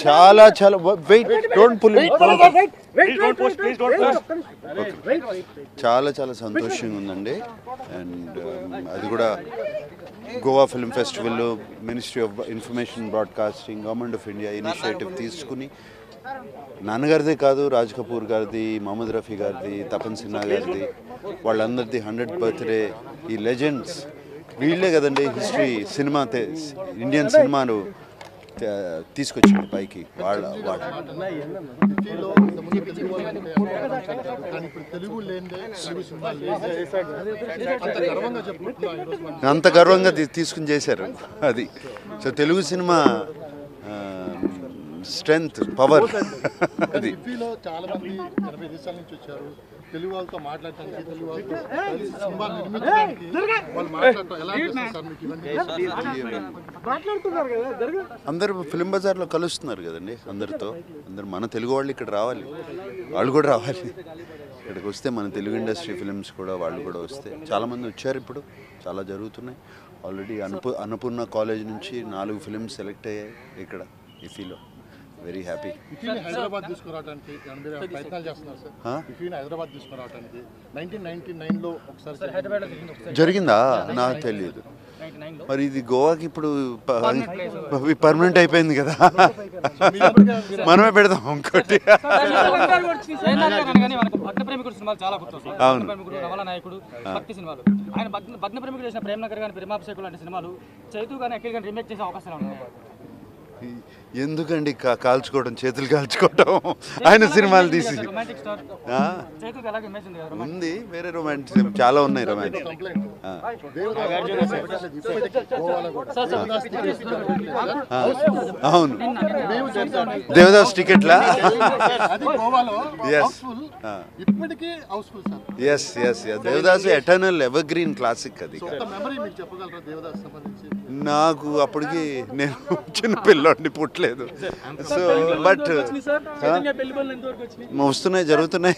చాలా చాలా wait don't pull చాలా చాలా సంతోషంగా ఉందండి. అండ్ అది కూడా గోవా ఫిల్మ్ ఫెస్టివల్లో ministry of information broadcasting government of India initiative తీసుకుని నాన్నగారిదే కాదు, రాజ్ కపూర్ గారిది, మహమ్మద్ రఫీ గారిది, తపన్ సిన్హా గారిది, వాళ్ళందరిది 100th బర్త్డే. ఈ లెజెండ్స్ వీళ్ళే కదండి హిస్టరీ సినిమా ఇండియన్ సినిమాను తీసుకొచ్చింది పైకి. అంత గర్వంగా తీసుకుని చేశారు అది. So Telugu cinema strength power అది. చాలా మంది 80 దేశాల నుంచి వచ్చారు తెలుగు వాళ్ళతో మాట్లాడటానికి, తెలుగు వాళ్ళతో సినిమా నిర్మించడానికి వాళ్ళు మాట్లాడటం ఎలా చేస్తారు మీకు ఇవన్నీ? అందరూ ఫిలిం బజార్లో కలుస్తున్నారు కదండి అందరితో. అందరు మన తెలుగు వాళ్ళు ఇక్కడ రావాలి, వాళ్ళు కూడా రావాలి. ఇక్కడికి వస్తే మన తెలుగు ఇండస్ట్రీ ఫిలిమ్స్ కూడా వాళ్ళు కూడా వస్తే చాలామంది వచ్చారు. ఇప్పుడు చాలా జరుగుతున్నాయి ఆల్రెడీ. అన్నపూర్ణ కాలేజ్ నుంచి 4 ఫిలిమ్స్ సెలెక్ట్ అయ్యాయి ఇక్కడ ఇఫీలో. Very happy. హైదరాబాద్ తీసుకురావడానికి ప్రయత్నాలు చేస్తున్నారు సార్. ఇఫీని హైదరాబాద్ తీసుకురావడానికి 1999లో ఒకసారి జరిగిందా నాకు తెలియదు. మరి ఇది గోవాకి ఇప్పుడు పర్మనెంట్ అయిపోయింది కదా, మనమే పెడదాం ఇంకోటి. అవును, ఎందుకండి కాల్చుకోవడం, చేతులు కాల్చుకోవడం ఆయన సినిమాలు తీసి ఉంది. వేరే రొమాంటిక్ చాలా ఉన్నాయి రొమాంటిక్. అవును, దేవదాస్ టికెట్లా? Yes yes yes Devdas eternal evergreen classic. అది నాకు అప్పటికి నేను చిన్న పిల్లోడిని పుట్టలేదు. సో బట్ వస్తున్నాయి, జరుగుతున్నాయి.